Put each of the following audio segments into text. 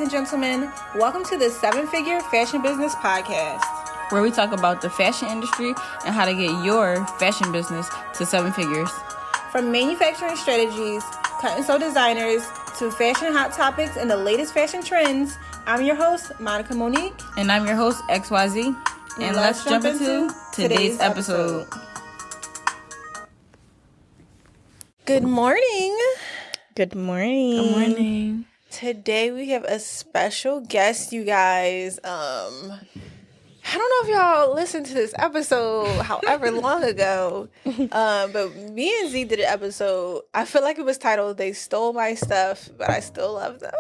and gentlemen. Welcome to the 7-Figure Fashion Business Podcast, where we talk about the fashion industry and how to get your fashion business to 7 figures. From manufacturing strategies, cut and sew designers, to fashion hot topics and the latest fashion trends, I'm your host, Monica Monique. And I'm your host, XYZeee. And let's jump into today's episode. Good morning. Good morning. Good morning. Today we have a special guest, you guys. I don't know if y'all listened to this episode however long ago, but me and Z did an episode. I feel like it was titled "They Stole My Stuff, But I Still Love Them."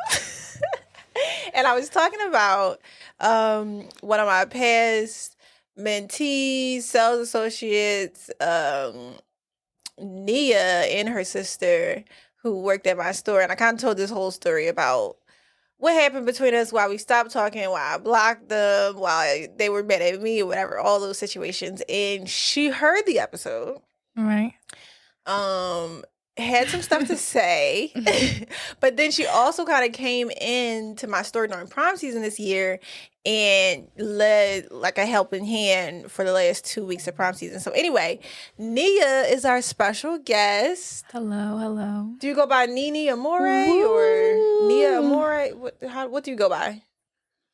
And I was talking about one of my past mentees, sales associates, Nia and her sister, who worked at my store. And I kind of told this whole story about what happened between us, why we stopped talking, why I blocked them, why they were mad at me, or whatever, all those situations. And she heard the episode. Right. Had some stuff to say, but then she also kind of came into my store during prom season this year and led like a helping hand for the last 2 weeks of prom season. So anyway, Nia is our special guest. Hello. Do you go by Nini.Amore or Nia.Amore? What do you go by?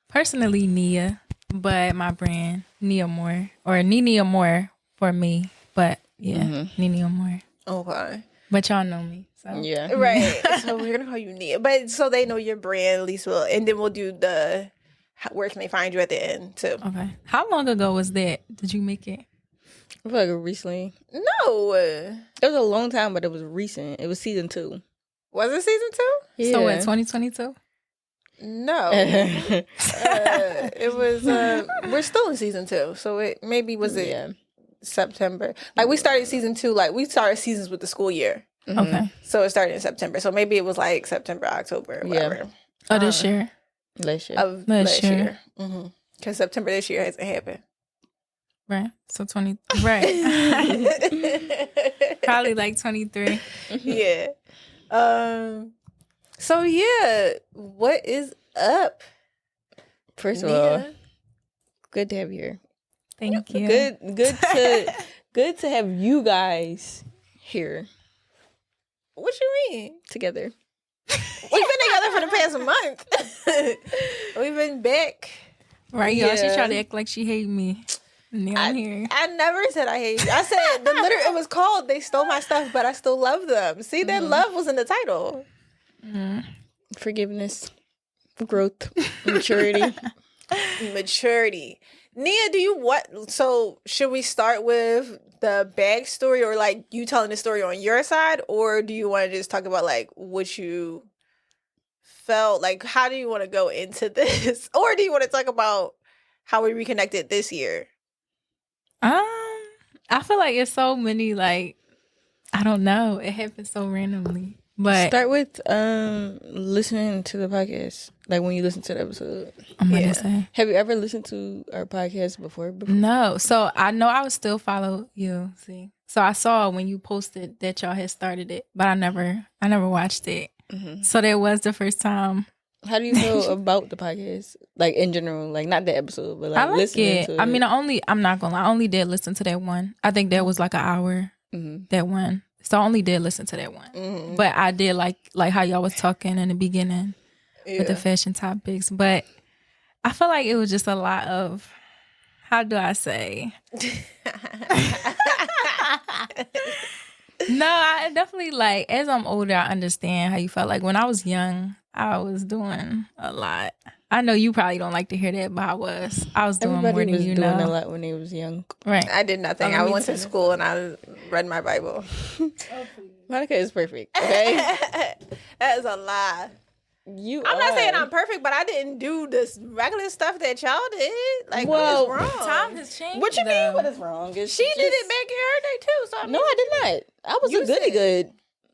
Personally, Nia, but my brand, Nini.Amore, or Nini.Amore for me. But yeah, Nini.Amore. Okay. But y'all know me. So. Yeah. Right. So we're going to call you Nia. But so they know your brand, at least and then we'll do the where can they find you at the end too. Okay. How long ago was that? Did you make it? I feel like recently. No. It was a long time, but it was recent. It was season 2. Was it season 2? Yeah. So what, 2022? No. It was, we're still in season 2. So it maybe was it September. Like we started season 2, like we started seasons with the school year. Mm-hmm. Okay. So it started in September. So maybe it was like September, October, whatever. Yeah. Oh, this year? Last year. Of last year. Because September this year hasn't happened. Right. So 20. Right. Probably like 23. Yeah. So yeah, what is up? First of Nia? all, good to have you here. Thank you. Good to have you guys here What you mean? together. We've been together for the past month. We've been back. Right, y'all. She Yeah. tried to act like she hate me. Now I'm here. I never said I hate you. I said it was called "They Stole My Stuff, But I Still Love Them." See, that love was in the title. Forgiveness, growth, maturity. Maturity. Nia, so should we start with the backstory, or like you telling the story on your side, or do you want to just talk about like what you felt like? How do you want to go into this, or do you want to talk about how we reconnected this year? I feel like it's so many, like, I don't know. It happened so randomly. But Start with listening to the podcast. Like when you listen to the episode. I'm gonna say. Have you ever listened to our podcast before? No. So I know I would still follow you. See. So I saw when you posted that y'all had started it, but I never watched it. Mm-hmm. So that was the first time. How do you feel about the podcast? Like in general, like not the episode, but like I like listening it. to it. I mean, I'm not gonna lie. I only did listen to that one. I think that was like an hour. That one. So I only did listen to that one. But I did like how y'all was talking in the beginning with the fashion topics. But I feel like it was just a lot of, how do I say? No, I definitely, like, as I'm older, I understand how you felt. Like when I was young, I was doing a lot. I know you probably don't like to hear that, but I was doing Everybody more than was you doing know. a lot when they was young. Right. I did nothing. I went to school and I read my Bible. Monica is perfect. Okay, That is a lie. I'm not saying I'm perfect, but I didn't do this regular stuff that y'all did. Like, Well, what is wrong? Time has changed. What you mean? What is wrong? She did it back in her day too. So I mean, No, I did not. I was You a goody said- good.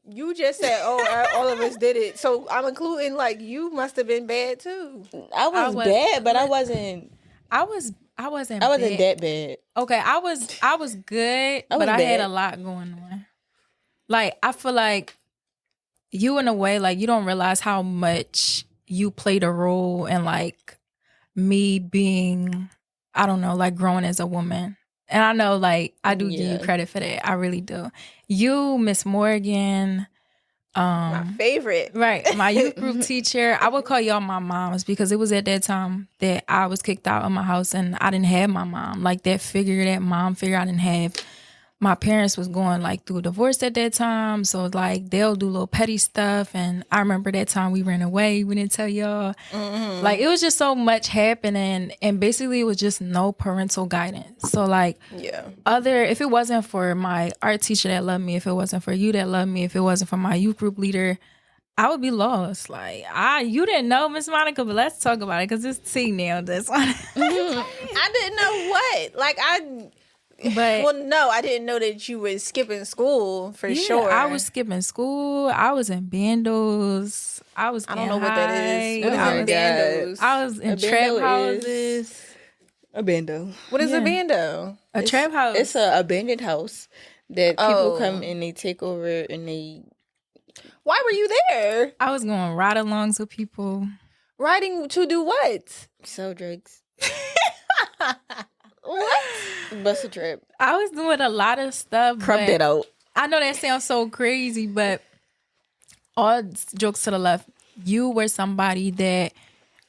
You just said, all of us did it. So I'm including, like, you must have been bad too. I was bad, but I wasn't. I wasn't wasn't that bad. Okay, I was good, but I had a lot going on. Like, I feel like you, in a way, like, you don't realize how much you played a role in like me being, I don't know, like growing as a woman. And I know like I do give you credit for that. I really do. You, Miss Morgan, my favorite. right, my youth group teacher. I would call y'all my moms because it was at that time that I was kicked out of my house and I didn't have my mom. Like that mom figure I didn't have. My parents was going like through a divorce at that time. So like they'll do little petty stuff. And I remember that time we ran away. We didn't tell y'all. Mm-hmm. Like it was just so much happening. And basically it was just no parental guidance. So like if it wasn't for my art teacher that loved me, if it wasn't for you that loved me, if it wasn't for my youth group leader, I would be lost. Like you didn't know, Miss Monica, but let's talk about it because it's now this one. I didn't know what. Like well, no, I didn't know that you were skipping school for sure. I was skipping school. I was in bandos. I don't know what that is. What is bandos? I was in trap houses. A bando. What is a bando? A trap house. It's an abandoned house that people come and they take over and they... Why were you there? I was going ride-alongs with people. Riding to do what? Sell drugs. What? Bust a trip. I was doing a lot of stuff. Crop that out. I know that sounds so crazy, but all jokes to the left, you were somebody that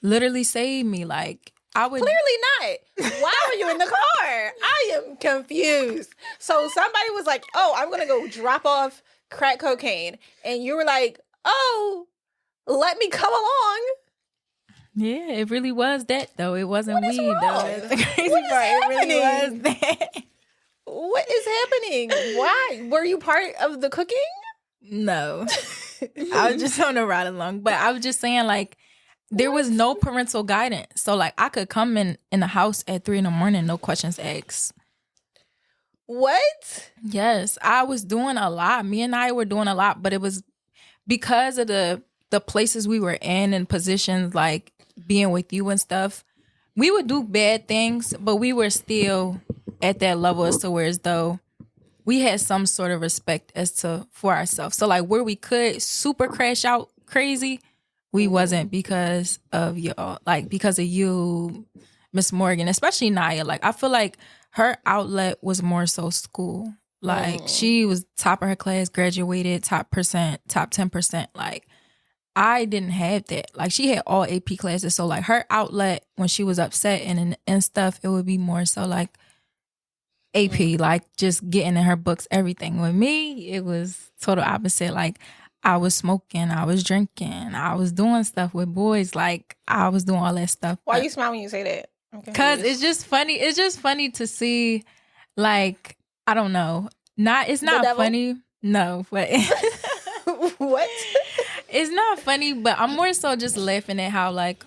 literally saved me. Like I would clearly not. Why were you in the car? I am confused. So somebody was like, "Oh, I'm gonna go drop off crack cocaine," and you were like, "Oh, let me come along." Yeah, it really was that though. It wasn't weed though. That's the crazy part. It really was that. What is happening? Why? Were you part of the cooking? No. I was just on a ride along. But I was just saying like there was no parental guidance. So like I could come in the house at 3 a.m, no questions asked. What? Yes. I was doing a lot. Me and I were doing a lot, but it was because of the places we were in and positions like being with you and stuff, we would do bad things, but we were still at that level as to where as though we had some sort of respect for ourselves. So like where we could super crash out crazy, we wasn't because of y'all, like because of you, Miss Morgan, especially Naya. Like I feel like her outlet was more so school. Like she was top of her class, graduated, top 10%. Like I didn't have that. Like she had all AP classes. So like her outlet when she was upset and stuff, it would be more so like AP, like just getting in her books, everything. With me, it was total opposite. Like I was smoking, I was drinking, I was doing stuff with boys. Like I was doing all that stuff. Why you smile when you say that? Because it's just funny. It's just funny to see, like, I don't know. It's not funny. No, but what? It's not funny, but I'm more so just laughing at how like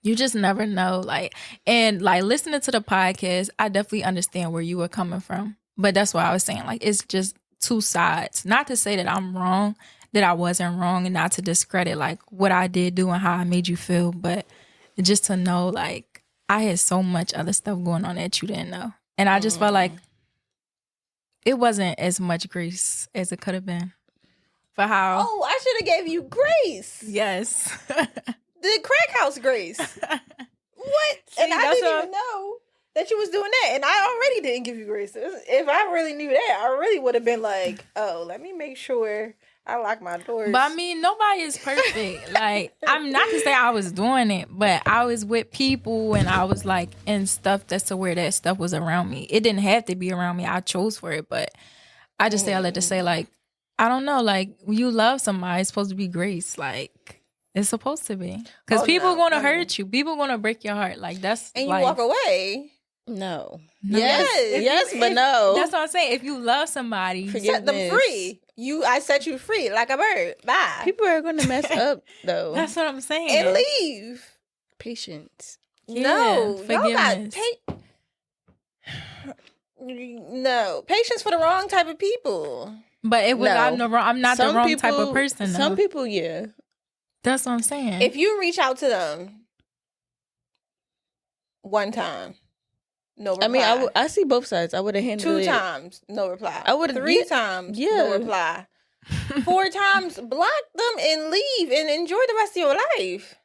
you just never know. Like, and like listening to the podcast, I definitely understand where you were coming from. But that's why I was saying, like, it's just two sides. Not to say that I'm wrong, that I wasn't wrong, and not to discredit like what I did do and how I made you feel, but just to know like I had so much other stuff going on that you didn't know. And I just felt like it wasn't as much grace as it could have been. For how? Oh, I should have gave you grace. Yes. The crack house grace. What? And I didn't even know that you was doing that. And I already didn't give you grace. If I really knew that, I really would have been like, oh, let me make sure I lock my doors. But I mean, nobody is perfect. Like, I'm not to say I was doing it, but I was with people and I was like in stuff that's to where that stuff was around me. It didn't have to be around me. I chose for it. But I just say I like to say like, I don't know, like when you love somebody, it's supposed to be grace. Like it's supposed to be. Because people are gonna hurt you. People are gonna break your heart. Like that's and you life. walk away. No. Yes, but no. That's what I'm saying. If you love somebody, set them free. I set you free like a bird. Bye. People are gonna mess up though. That's what I'm saying. And leave. Patience. No, forgiveness. No, patience for the wrong type of people. But it was I'm not the wrong type of person. Though. Some people, yeah. That's what I'm saying. If you reach out to them one time, no reply. I mean, I see both sides. I would have handled it 2 times, no reply. I would have 3 times, no reply. 4 times, block them and leave and enjoy the rest of your life.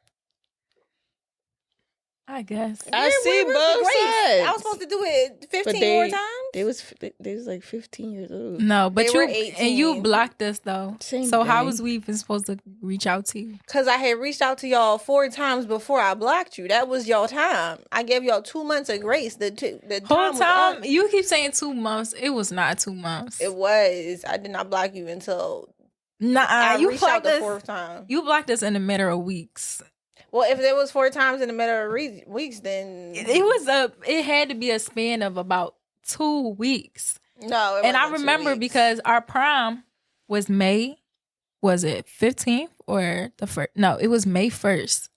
I guess. I see both sides. I was supposed to do it 15 more times. They was like 15 years old. No, but They you were 18. and you blocked us though. Same so how thing. was we even supposed to reach out to you? Because I had reached out to y'all 4 times before I blocked you. That was y'all time. I gave y'all 2 months of grace. The Whole time was up. you keep saying 2 months. It was not 2 months. It was. I did not block you until Nah, you reached out blocked the us. 4th time. You blocked us in the matter of weeks. Well, if there was 4 times in the matter of weeks, then It had to be a span of about 2 weeks. no. It And I wasn't 2 remember weeks. because our prom was May. Was it 15th or the first? No, it was May 1st.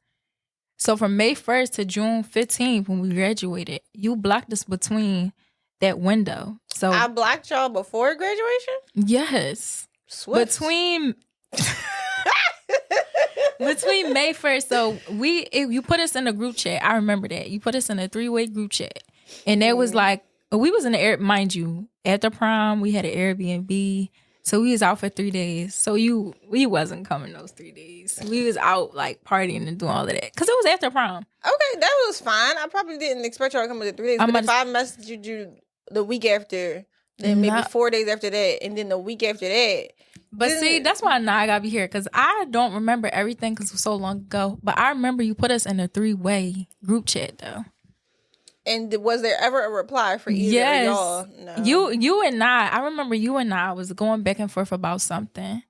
So from May 1st to June 15th when we graduated, you blocked us between that window. So I blocked y'all before graduation. yes, Swift. between May 1st. So you put us in a group chat. I remember that you put us in a 3-way group chat, and that was like we was in the air. Mind you, at the prom we had an Airbnb. So we was out for 3 days. So we wasn't coming those 3 days. We was out like partying and doing all of that because it was after prom. Okay, that was fine. I probably didn't expect y'all to come within 3 days. But if I messaged you the week after, then maybe 4 days after that, and then the week after that. But see, that's why now I gotta be here because I don't remember everything because it was so long ago. But I remember you put us in a 3-way group chat though. And was there ever a reply for either of y'all? No. You and I remember you and I was going back and forth about something.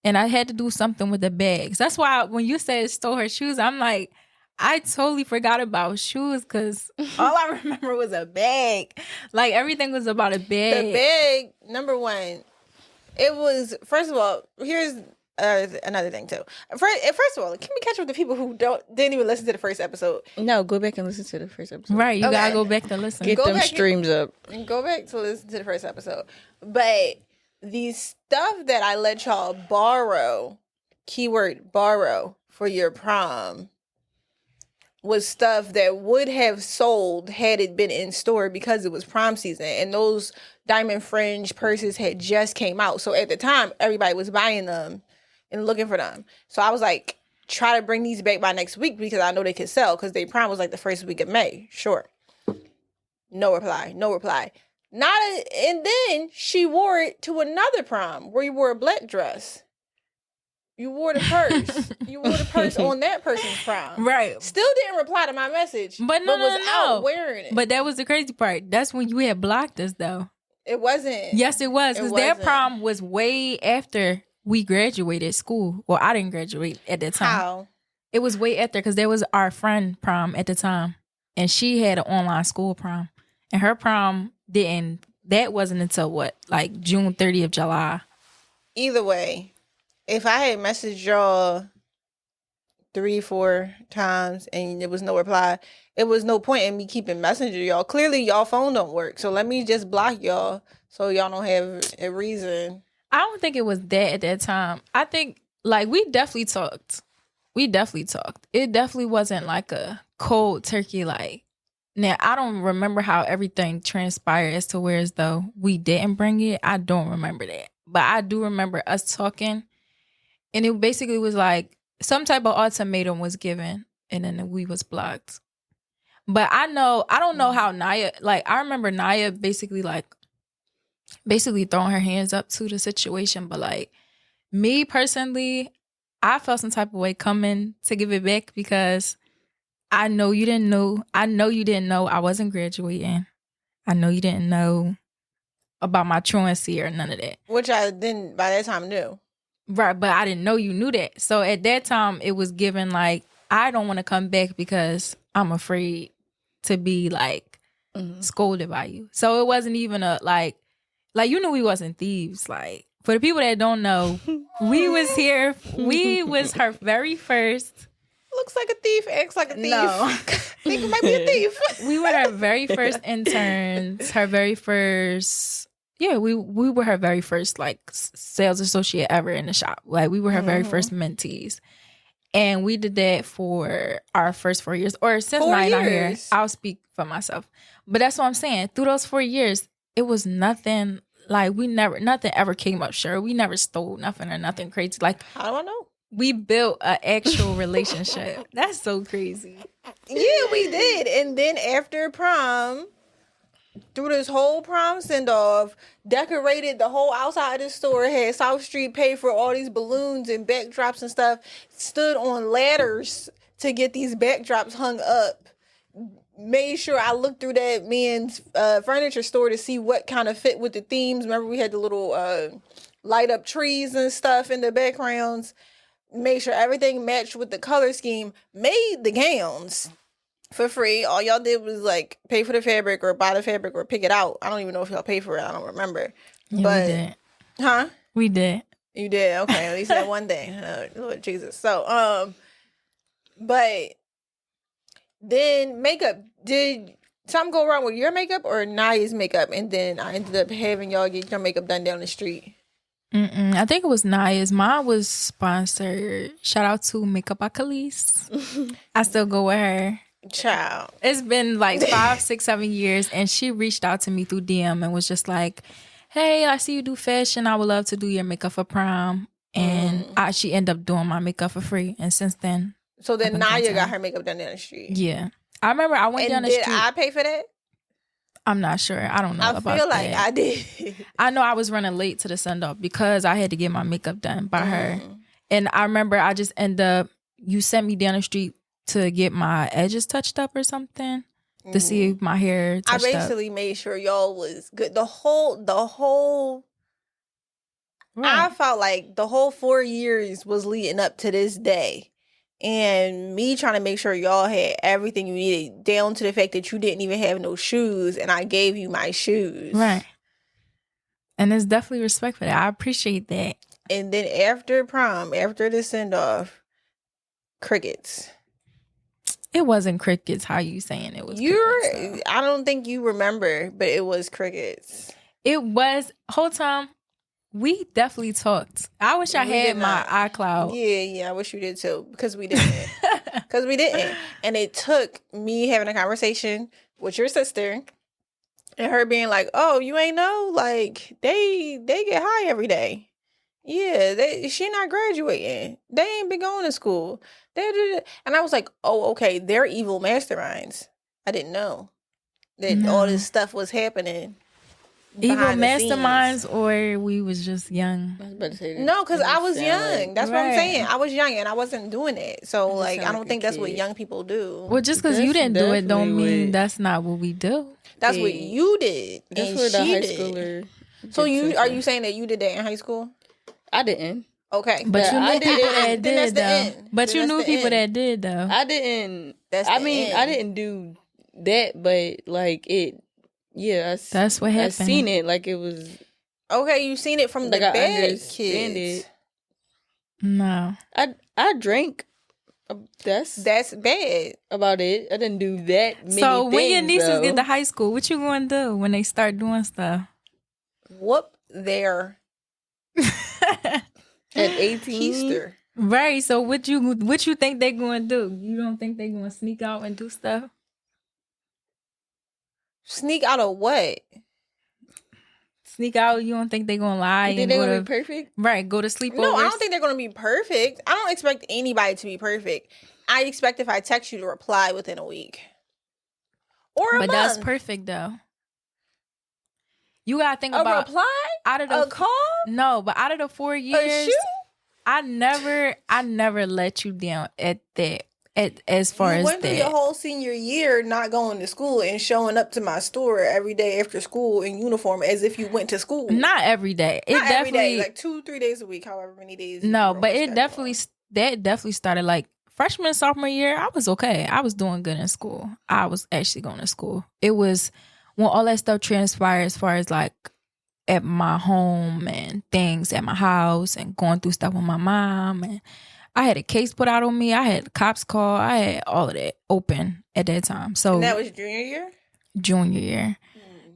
And I had to do something with the bags. That's why when you said stole her shoes, I'm like, I totally forgot about shoes because all I remember was a bag. Like everything was about a bag. The bag, number one, it was, first of all, here's another thing too. First of all, can we catch up with the people who didn't even listen to the first episode? No, go back and listen to the first episode. Right, you Okay. gotta go back to listen. Get them streams up. And go back to listen to the first episode. But the stuff that I let y'all borrow, keyword borrow, for your prom was stuff that would have sold had it been in store because it was prom season. And those diamond fringe purses had just came out. So at the time, everybody was buying them and looking for them. So I was like, try to bring these back by next week because I know they could sell because they prom was like the first week of May. Sure. No reply. And then she wore it to another prom where you wore a black dress. You wore the purse. You wore the purse on that person's prom. Right. Still didn't reply to my message. But was out wearing it. But that was the crazy part. That's when you had blocked us though. It wasn't. Yes, it was. Because their wasn't. prom was way after we graduated school. Well, I didn't graduate at that time. How? It was way after because there was our friend prom at the time. And she had an online school prom. And her prom that wasn't until what? Like June 30th, July. Either way, if I had messaged y'all 3-4 times and there was no reply, it was no point in me keeping messaging y'all. Clearly, y'all phone don't work. So let me just block y'all so y'all don't have a reason. I don't think it was that at that time. I think like we definitely talked. It definitely wasn't like a cold turkey like. Now, I don't remember how everything transpired as to where as though we didn't bring it. I don't remember that. But I do remember us talking. And it basically was like some type of ultimatum was given. And then we was blocked. But I don't know how Naya, like I remember Naya basically throwing her hands up to the situation. But like me personally, I felt some type of way coming to give it back because I know you didn't know. I know you didn't know I wasn't graduating. I know you didn't know about my truancy or none of that. Which I didn't by that time knew. Right, but I didn't know you knew that. So at that time, it was given like, I don't want to come back because I'm afraid to be like scolded by you. So it wasn't even a like you knew we wasn't thieves. Like for the people that don't know, we was here. We was her very first. Looks like a thief, acts like a thief. No. Think it might be a thief. We were her very first interns. Her very first. Yeah, we were her very first like sales associate ever in the shop. Like we were her very first mentees. And we did that for our first 4 years. Or since 4 Nine out here, years. I'll speak for myself. But that's what I'm saying. Through those 4 years, it was nothing like nothing ever came up short. We never stole nothing or nothing crazy. Like, How do I know? we built an actual relationship. That's so crazy. Yeah, we did. And then after prom, through this whole prom send-off, decorated the whole outside of the store, had South Street pay for all these balloons and backdrops and stuff, stood on ladders to get these backdrops hung up, made sure I looked through that man's furniture store to see what kind of fit with the themes. Remember, we had the little light up trees and stuff in the backgrounds. Made sure everything matched with the color scheme. Made the gowns for free. All y'all did was like pay for the fabric or buy the fabric or pick it out. I don't even know if y'all paid for it. I don't remember. Yeah, but we did. Huh? We did. You did? Okay, at least that one day. Lord Jesus. So, but then makeup. Did something go wrong with your makeup or Naya's makeup? And then I ended up having y'all get your makeup done down the street. I think it was Naya's. Mine was sponsored. Shout out to Makeup Achilles. I still go with her. Child. It's been like 5, 6, 7 years, and she reached out to me through DM and was just like, "Hey, I see you do fashion. I would love to do your makeup for prom." And she ended up doing my makeup for free. And since then, so then Naya got her makeup done down the street. Yeah, I remember I went down the street. Did I pay for that? I'm not sure. I don't know about that. I feel like I did. I know I was running late to the send-off because I had to get my makeup done by her. And I remember I just ended up, you sent me down the street to get my edges touched up or something to see if my hair touched up. I basically made sure y'all was good. The whole right. I felt like the whole 4 years was leading up to this day. And me trying to make sure y'all had everything you needed, down to the fact that you didn't even have no shoes, and I gave you my shoes. Right. And there's definitely respect for that. I appreciate that. And then after prom, after the send-off, crickets. It wasn't crickets. How you saying it was crickets? I don't think you remember, but it was crickets. It was, whole time. We definitely talked. I wish I had my iCloud. Yeah, I wish you did too. Because we didn't. And it took me having a conversation with your sister and her being like, "Oh, you ain't know? Like, they get high every day. Yeah, she not graduating. They ain't been going to school." And I was like, "Oh, okay, they're evil masterminds." I didn't know that all this stuff was happening. Evil masterminds, or we was just young. No, because I was young. That's what I'm saying. I was young and I wasn't doing it. So like, I don't think that's what young people do. Well, just because you didn't do it don't mean that's not what we do. That's what you did. That's what the high schooler. So are you saying that you did that in high school? I didn't. Okay, but you knew people that did though. But you knew people that did though. I didn't. I didn't do that, but like it. Yeah, that's what happened. I seen it like it was. Okay, you seen it from like the bad kids. No, I drank. That's bad about it. I didn't do that many So when things, your nieces get to high school, what you going to do when they start doing stuff? Whoop their at 18. Keister. Right. So what you think they going to do? You don't think they going to sneak out and do stuff? Sneak out of what? Sneak out? You don't think they're going to lie? You think they're going to be perfect? Right. Go to sleepovers? No, I don't think they're going to be perfect. I don't expect anybody to be perfect. I expect if I text you to reply within a week. Or a month. But that's perfect, though. You got to think about... A reply? Out of the, a call? No, but out of the 4 years... A shoot? I never let you down at that. As far as that, you went through your whole senior year not going to school and showing up to my store every day after school in uniform as if you went to school. Not every day. Not every day, like 2-3 days a week, however many days. No, but that definitely started like freshman, sophomore year. I was okay. I was doing good in school. I was actually going to school. It was when all that stuff transpired as far as like at my home and things at my house and going through stuff with my mom, and I had a case put out on me. I had the cops call. I had all of that open at that time. So and that was junior year? Junior year.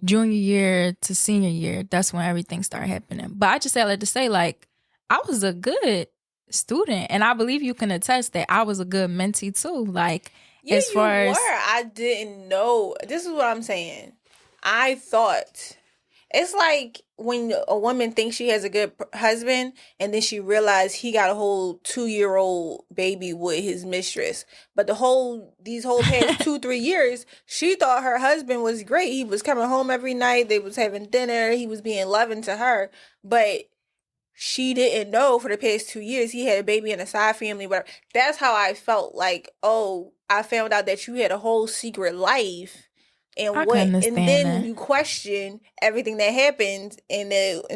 Junior year to senior year. That's when everything started happening. But I just said to say, like, I was a good student. And I believe you can attest that I was a good mentee too. Like, yeah, as far as... I didn't know. This is what I'm saying. I thought... It's like when a woman thinks she has a good husband and then she realized he got a whole 2-year-old baby with his mistress. But these whole past 2-3 years, she thought her husband was great. He was coming home every night. They was having dinner. He was being loving to her. But she didn't know for the past 2 years he had a baby and a side family. Whatever. That's how I felt like, oh, I found out that you had a whole secret life. And then you question everything that happened in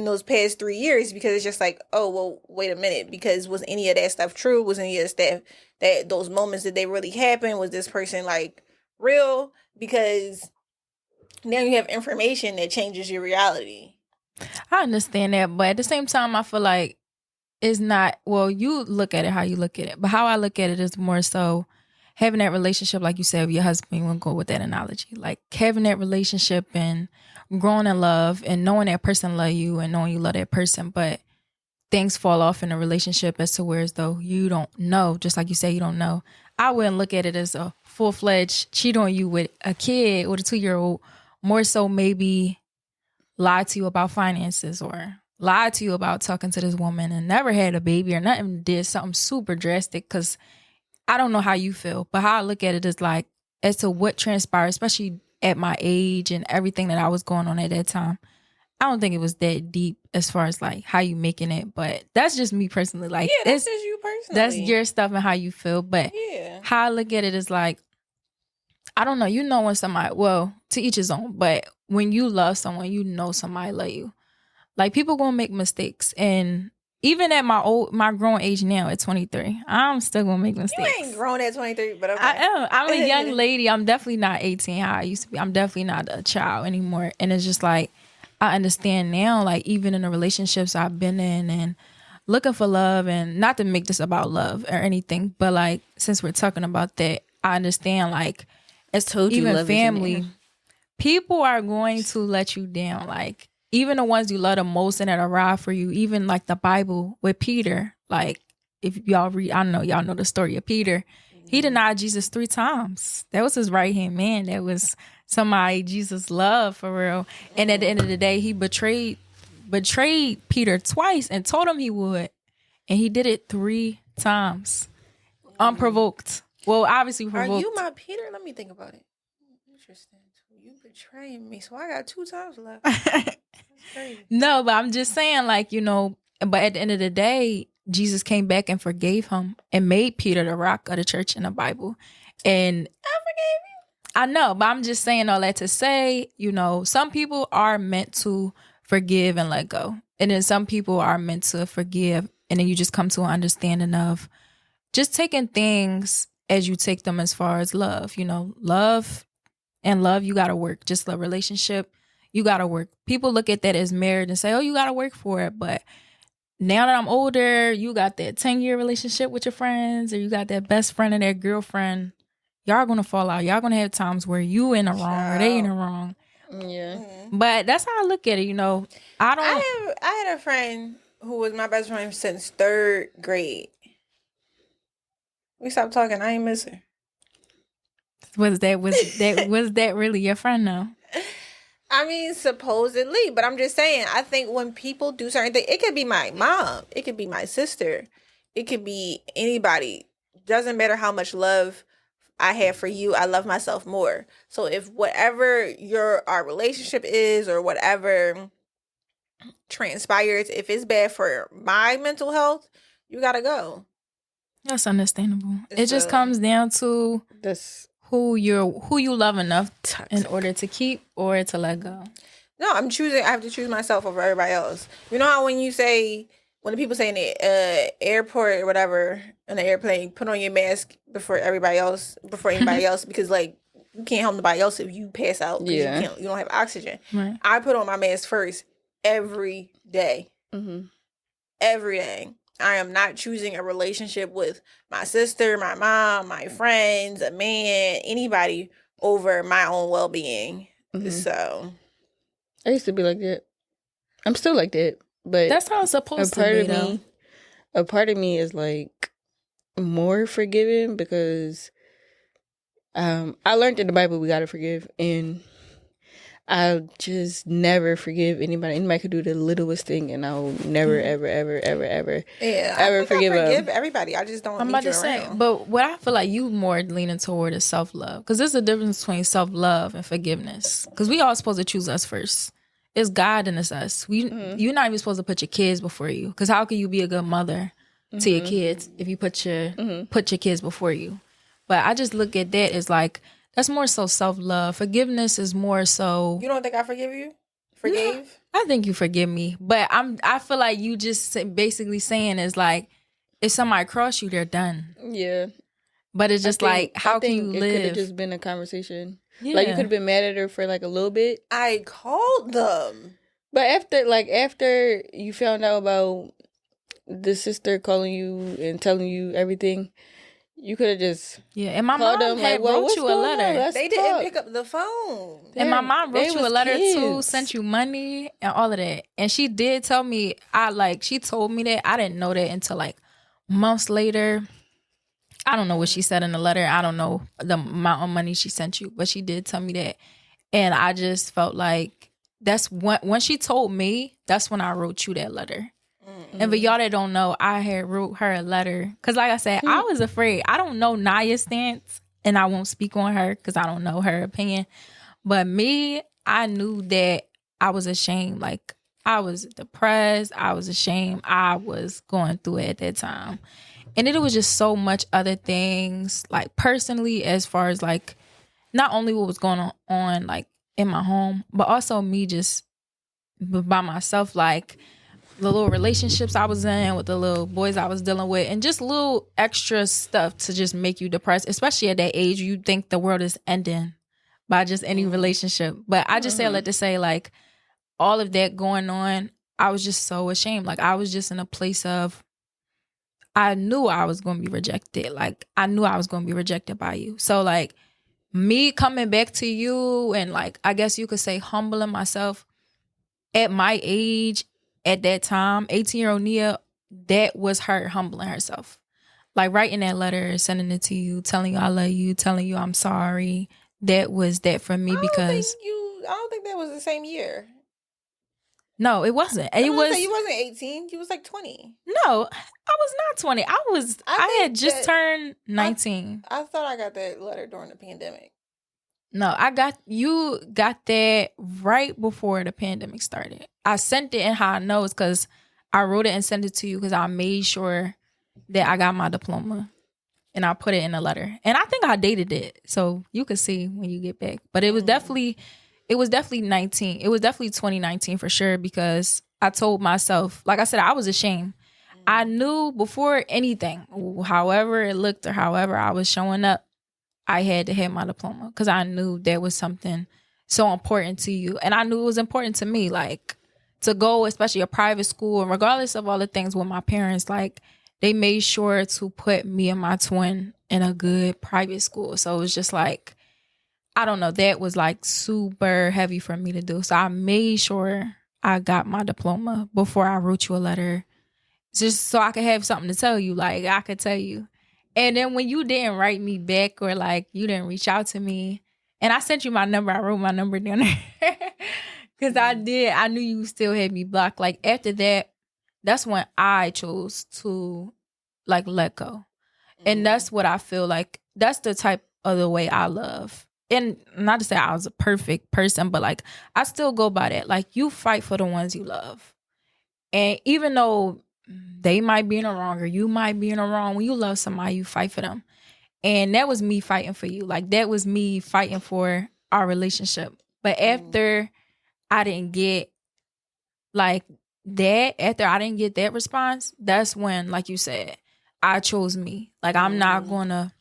those past 3 years, because it's just like, oh, well, wait a minute, because was any of that stuff true? Was any of that stuff, that those moments, did they really happen? Was this person like real? Because now you have information that changes your reality. I understand that, but at the same time, I feel like it's not, well, you look at it how you look at it, but how I look at it is more so having that relationship, like you said, with your husband. We'll go with that analogy. Like having that relationship and growing in love and knowing that person love you and knowing you love that person, but things fall off in a relationship as to where as though you don't know, just like you say, you don't know. I wouldn't look at it as a full-fledged cheat on you with a kid, with a 2-year-old, more so maybe lie to you about finances or lie to you about talking to this woman and never had a baby or nothing, did something super drastic, because I don't know how you feel, but how I look at it is like, as to what transpired, especially at my age and everything that I was going on at that time, I don't think it was that deep as far as like how you making it, but that's just me personally. Like, yeah, that's just you personally. That's your stuff and how you feel, but how I look at it is like, I don't know, you know when somebody, well, to each his own, but when you love someone, you know somebody love you. Like, people gonna make mistakes, and even at my grown age now at 23, I'm still gonna make mistakes. You ain't grown at 23, but okay. I am. I'm a young lady. I'm definitely not 18 how I used to be. I'm definitely not a child anymore. And it's just like, I understand now, like even in the relationships I've been in and looking for love, and not to make this about love or anything, but like since we're talking about that, I understand like as even family, people are going to let you down. Like, even the ones you love the most and that are ride for you, even like the Bible with Peter. Like, if y'all read, I know y'all know the story of Peter. He denied Jesus 3 times. That was his right hand man. That was somebody Jesus loved for real. And at the end of the day, he betrayed Peter twice and told him he would. And he did it 3 times. Unprovoked. Well, obviously provoked. Are you my Peter? Let me think about it. Interesting. You betraying me, so I got 2 times left. That's crazy. No, but I'm just saying, like, you know, but at the end of the day, Jesus came back and forgave him and made Peter the rock of the church in the Bible. And I forgave you. I know, but I'm just saying all that to say, you know, some people are meant to forgive and let go. And then some people are meant to forgive. And then you just come to an understanding of just taking things as you take them as far as love. You know, love, you got to work. Just a relationship, you got to work. People look at that as marriage and say, oh, you got to work for it. But now that I'm older, you got that 10-year relationship with your friends, or you got that best friend and that girlfriend. Y'all going to fall out. Y'all going to have times where you in the wrong or they in the wrong. Yeah. Mm-hmm. But that's how I look at it, you know. I had a friend who was my best friend since 3rd grade. We stopped talking. I ain't miss her. Was that really your friend though? I mean, supposedly, but I'm just saying, I think when people do certain things, it could be my mom, it could be my sister, it could be anybody. Doesn't matter how much love I have for you, I love myself more. So if whatever our relationship is or whatever transpires, if it's bad for my mental health, you gotta go. That's understandable. It just comes down to who you love enough in order to keep or to let go. No, I have to choose myself over everybody else. You know how when the people say in the airport or whatever, in the airplane, put on your mask before anybody else, because like you can't help nobody else if you pass out because you don't have oxygen. Right. I put on my mask first every day. Mm-hmm. Every day. I am not choosing a relationship with my sister, my mom, my friends, a man, anybody over my own well-being. Mm-hmm. So I used to be like that. I'm still like that, but that's how it's supposed to be. Though. A part of me is like more forgiving because I learned in the Bible we gotta forgive, and I'll just never forgive anybody. Anybody could do the littlest thing, and I'll never, ever, ever, ever, ever, ever forgive them. Everybody. I just don't. I'm need about you to say, around. but what I feel like you more leaning toward is self-love, because there's a difference between self-love and forgiveness. Because we all supposed to choose us first. It's God and it's us. You're not even supposed to put your kids before you. Because how can you be a good mother to your kids if you put your kids before you? But I just look at that as like, that's more so self-love. Forgiveness is more so. You don't think I forgive you? Forgave? I think you forgive me, but I feel like you just basically saying is like, if somebody cross you, they're done. Yeah. But it's just how can you it live? It could have just been a conversation. Yeah. Like, you could have been mad at her for like a little bit. I called them. But after you found out about the sister calling you and telling you everything, you could have just and my mom had wrote you a letter. They didn't pick up the phone. And my mom wrote you a letter too, kids. sent you money and all of that. And she did tell me, she told me that. I didn't know that until like months later. I don't know what she said in the letter. I don't know the amount of money she sent you, but she did tell me that. And I just felt like that's when she told me, that's when I wrote you that letter. And for y'all that don't know, I had wrote her a letter. Because like I said, I was afraid. I don't know Naya's stance, and I won't speak on her because I don't know her opinion. But me, I knew that I was ashamed. Like, I was depressed. I was ashamed. I was going through it at that time. And it was just so much other things, like personally, as far as like, not only what was going on like in my home, but also me just by myself, like, the little relationships I was in with the little boys I was dealing with, and just little extra stuff to just make you depressed, especially at that age. You think the world is ending by just any relationship. But I just say all that to say, like, all of that going on, I was just so ashamed. Like, I was just in a place of, I knew I was going to be rejected. Like, I knew I was going to be rejected by you. So, like, me coming back to you and, like, I guess you could say humbling myself at my age, at that time, 18-year-old Nia, that was her humbling herself. Like, writing that letter, sending it to you, telling you I love you, telling you I'm sorry. That was that for me because... I don't think that was the same year. No, it wasn't. You wasn't 18. You was like 20. No, I was not 20. I had just turned 19. I thought I got that letter during the pandemic. No, you got that right before the pandemic started. I sent it, and how I know is because I wrote it and sent it to you because I made sure that I got my diploma, and I put it in a letter. And I think I dated it, so you could see when you get back. But it was definitely 19. It was definitely 2019 for sure, because I told myself, like I said, I was ashamed. I knew before anything, however it looked or however I was showing up, I had to have my diploma because I knew there was something so important to you. And I knew it was important to me, like, to go, especially a private school. And regardless of all the things with my parents, like, they made sure to put me and my twin in a good private school. So it was just like, I don't know, that was like super heavy for me to do. So I made sure I got my diploma before I wrote you a letter, just so I could have something to tell you. Like, I could tell you. And then when you didn't write me back, or like you didn't reach out to me, and I sent you my number, I wrote my number down there because I knew you still had me blocked. Like, after that, that's when I chose to like let go. And that's what I feel like, that's the type of the way I love. And not to say I was a perfect person, but like, I still go by that. Like, you fight for the ones you love. And even though they might be in the wrong or you might be in the wrong, when you love somebody, you fight for them. And that was me fighting for you. Like, that was me fighting for our relationship. But after I didn't get like that, after I didn't get that response, that's when, like you said, I chose me. Like, I'm not going to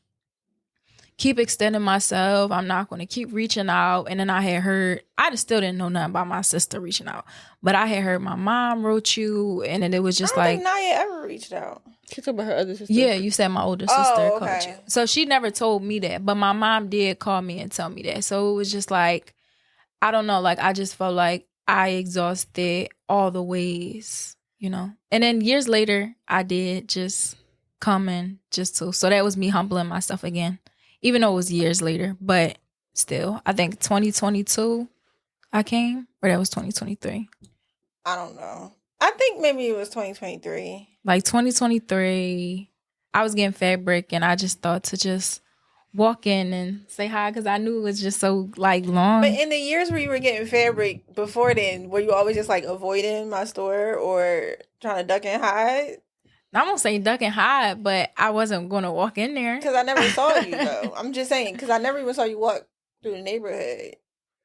keep extending myself. I'm not going to keep reaching out. And then I had heard, I still didn't know nothing about my sister reaching out, but I had heard my mom wrote you, and then it was just I don't think Naya ever reached out. She talked about her other sister. Yeah, you said my older sister called okay. you. So she never told me that, but my mom did call me and tell me that. So it was just like, I don't know, like, I just felt like I exhausted all the ways, you know? And then years later, I did just come in so that was me humbling myself again. Even though it was years later, but still, I think 2022, I came, or that was 2023. I don't know. I think maybe it was 2023. Like 2023, I was getting fabric, and I just thought to just walk in and say hi because I knew it was just so like long. But in the years where you were getting fabric before then, were you always just like avoiding my store or trying to duck and hide? I won't say duck and hide, but I wasn't going to walk in there. Because I never saw you, though. I'm just saying, because I never even saw you walk through the neighborhood.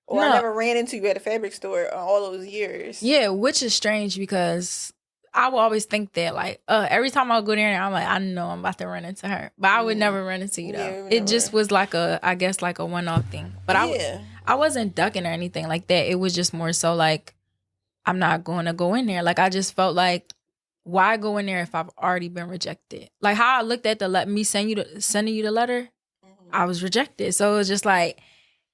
Or No. I never ran into you at a fabric store all those years. Yeah, which is strange because I will always think that, like, every time I go there, I'm like, I know I'm about to run into her. But I would never run into you, though. Yeah, it just was like I guess, like a one-off thing. But I wasn't ducking or anything like that. It was just more so like, I'm not going to go in there. Like, I just felt like, why go in there if I've already been rejected? Like, how I looked at me sending you the letter, I was rejected. So it was just like,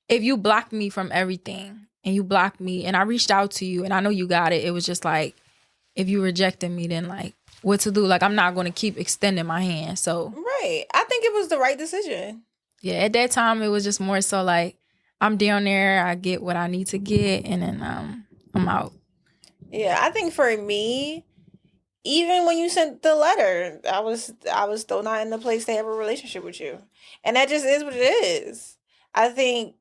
if you blocked me from everything and you blocked me and I reached out to you and I know you got it, it was just like, if you rejected me, then like, what to do? Like, I'm not going to keep extending my hand. So, right. I think it was the right decision. Yeah, at that time, it was just more so like, I'm down there, I get what I need to get, and then I'm out. Yeah, I think for me, even when you sent the letter, I was still not in the place to have a relationship with you. And that just is what it is. I think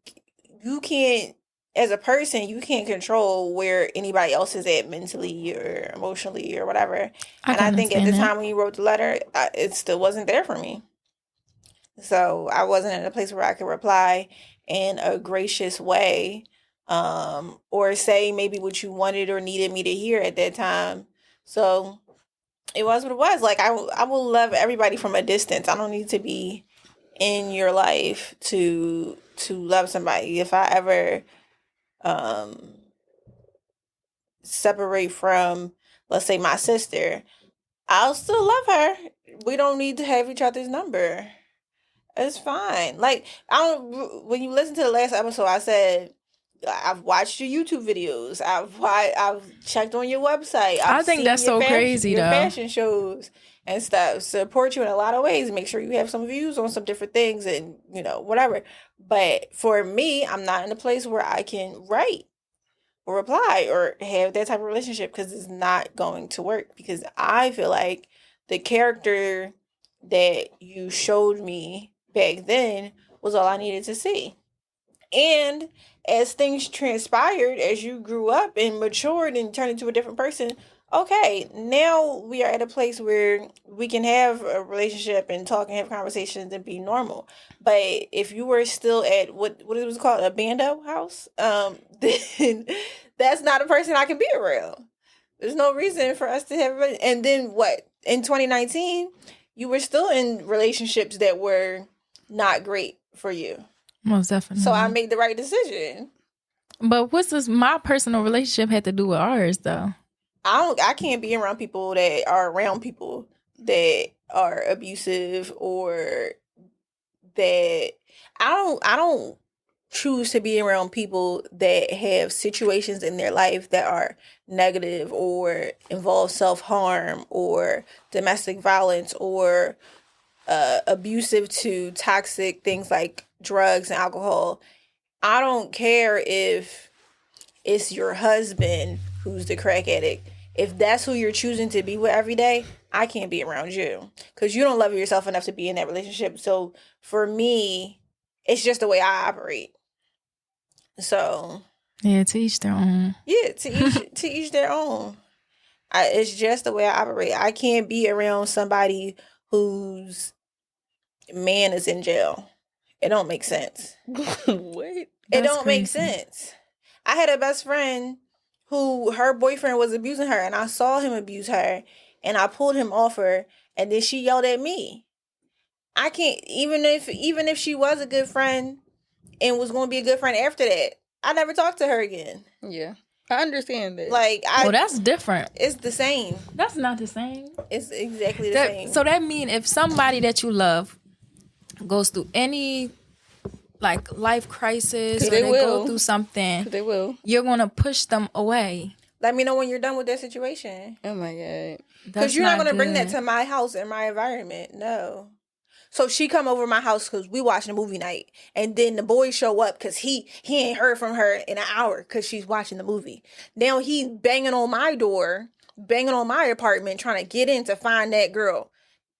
you can't, as a person, you can't control where anybody else is at mentally or emotionally or whatever. I think at the time when you wrote the letter, it still wasn't there for me. So I wasn't in a place where I could reply in a gracious way, or say maybe what you wanted or needed me to hear at that time. So it was what it was. Like, I will love everybody from a distance. I don't need to be in your life to love somebody. If I ever separate from, let's say, my sister, I'll still love her. We don't need to have each other's number. It's fine. Like, when you listen to the last episode, I said, I've watched your YouTube videos. I've checked on your website. I think that's so crazy, your though. fashion shows and stuff. Support you in a lot of ways. Make sure you have some views on some different things and, whatever. But for me, I'm not in a place where I can write or reply or have that type of relationship because it's not going to work. Because I feel like the character that you showed me back then was all I needed to see. And as things transpired, as you grew up and matured and turned into a different person, okay, now we are at a place where we can have a relationship and talk and have conversations and be normal. But if you were still at what it was called, a bando house, then that's not a person I can be around. There's no reason for us to have. And then what? In 2019, you were still in relationships that were not great for you. Most definitely. So I made the right decision. But what's this? My personal relationship had to do with ours, though. I can't be around people that are around people that are abusive or that I don't choose to be around people that have situations in their life that are negative or involve self-harm or domestic violence or abusive to toxic things like drugs and alcohol. I don't care if it's your husband who's the crack addict. If that's who you're choosing to be with every day, I can't be around you because you don't love yourself enough to be in that relationship. So for me, it's just the way I operate. So yeah, to each their own. Yeah, to each their own. It's just the way I operate. I can't be around somebody whose man is in jail. It don't make sense. What? It don't make sense. I had a best friend who her boyfriend was abusing her, and I saw him abuse her, and I pulled him off her, and then she yelled at me. I can't, even if she was a good friend and was going to be a good friend after that, I never talked to her again. Yeah, I understand that. Like, that's different. It's the same. That's not the same. It's exactly the same. So that means if somebody that you love goes through any like life crisis or they go through something, they will. You're gonna push them away. Let me know when you're done with that situation. Oh my God. Because you're not gonna bring that to my house and my environment. No. So she come over my house because we watching a movie night. And then the boy show up because he ain't heard from her in an hour because she's watching the movie. Now he banging on my door, banging on my apartment, trying to get in to find that girl.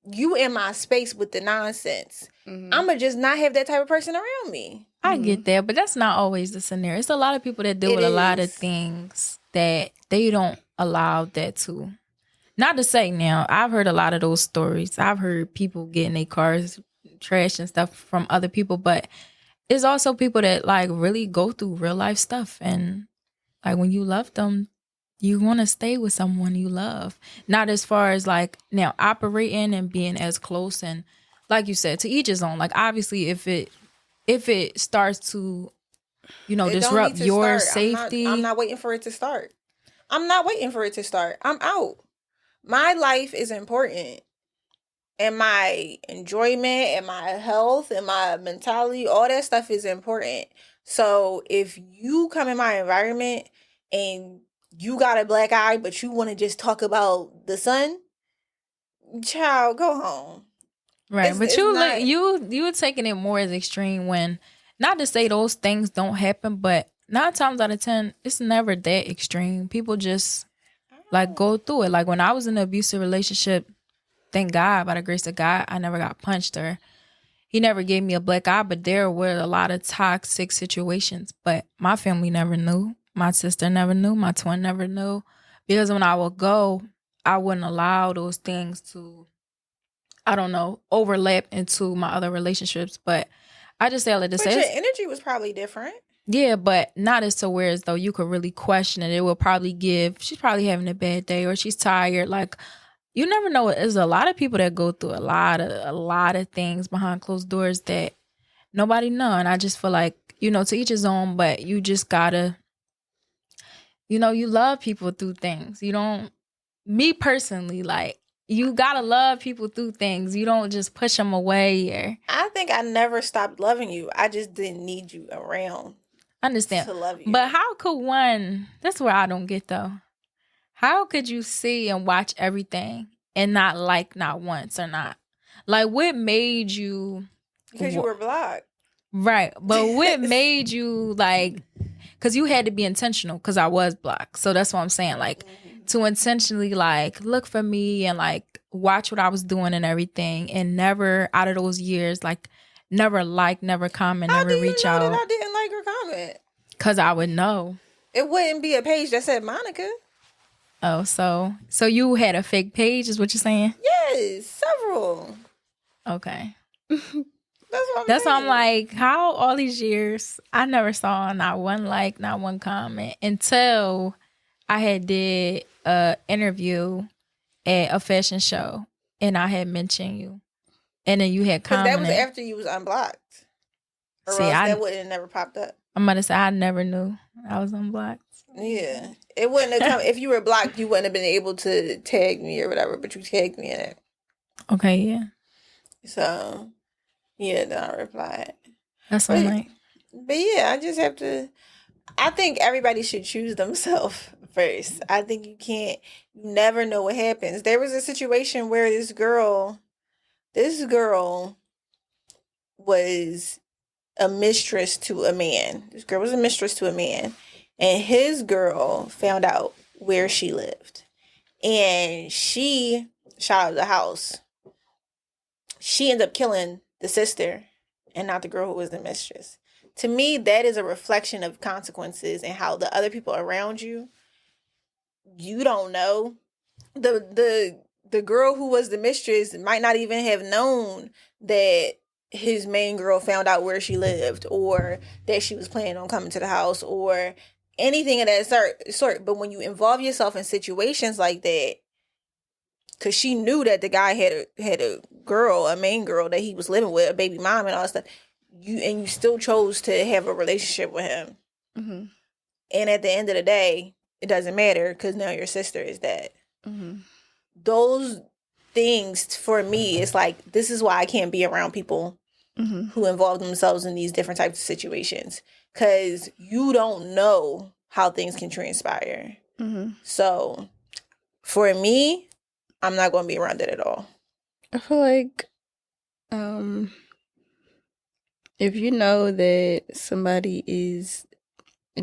You in my space with the nonsense. I'ma just not have that type of person around me. I get that, but that's not always the scenario. It's a lot of people that deal with a lot of things that they don't allow that to. Not to say now, I've heard a lot of those stories. I've heard people getting their cars trashed and stuff from other people, but it's also people that like really go through real life stuff. And like when you love them, you want to stay with someone you love. Not as far as like now operating and being as close and like you said, to each his own. Like obviously if it starts to, disrupt your safety. I'm not waiting for it to start. I'm not waiting for it to start. I'm out. My life is important. And my enjoyment and my health and my mentality, all that stuff is important. So if you come in my environment and you got a black eye, but you want to just talk about the sun, child, go home. Right. But you were taking it more as extreme when, not to say those things don't happen, but 9 times out of 10, it's never that extreme. People just like go through it. Like when I was in an abusive relationship, thank God, by the grace of God, I never got punched or he never gave me a black eye, but there were a lot of toxic situations. But my family never knew. My sister never knew. My twin never knew. Because when I would go, I wouldn't allow those things to, I don't know, overlap into my other relationships. But I just say all of this. But your energy was probably different. Yeah, but not as to where as though you could really question it. It will probably she's probably having a bad day or she's tired. Like, you never know. There's a lot of people that go through a lot of things behind closed doors that nobody know. And I just feel like, to each his own, but you just gotta, you love people through things. You don't, me personally, like, you gotta love people through things. You don't just push them away. Or I think I never stopped loving you. I just didn't need you around. Understand. To love you. But how could one, that's where I don't get though. How could you see and watch everything and not like not once or not? Like what made you? Because you were blocked. Right. But what made you like, because you had to be intentional because I was blocked. So that's what I'm saying. Like to intentionally like look for me and like watch what I was doing and everything and never out of those years, like never comment, never reach out. How did you know that I didn't like or comment? Because I would know. It wouldn't be a page that said Monica. Oh, so you had a fake page is what you're saying? Yes, several. Okay. That's why I'm like, how all these years, I never saw not one like, not one comment until I had did a interview at a fashion show and I had mentioned you. And then you had commented. That was after you was unblocked. Or else that wouldn't have never popped up. I'm going to say I never knew I was unblocked. Yeah. It wouldn't have come. If you were blocked, you wouldn't have been able to tag me or whatever, but you tagged me in it. Okay, yeah. So, yeah, then I replied. That's what I'm like. But yeah, I just have to, I think everybody should choose themselves first. I think you never know what happens. There was a situation where this girl was a mistress to a man. This girl was a mistress to a man. And his girl found out where she lived. And she shot out of the house. She ended up killing the sister and not the girl who was the mistress. To me, that is a reflection of consequences and how the other people around you, you don't know. The girl who was the mistress might not even have known that his main girl found out where she lived or that she was planning on coming to the house or anything of that sort. But when you involve yourself in situations like that, because she knew that the guy had a girl, a main girl that he was living with, a baby mom and all that stuff, you still chose to have a relationship with him. Mm-hmm. And at the end of the day, it doesn't matter because now your sister is dead. Mm-hmm. Those things, for me, it's like, this is why I can't be around people who involve themselves in these different types of situations. Because you don't know how things can transpire. Mm-hmm. So, for me, I'm not going to be around it at all. I feel like If you know that somebody is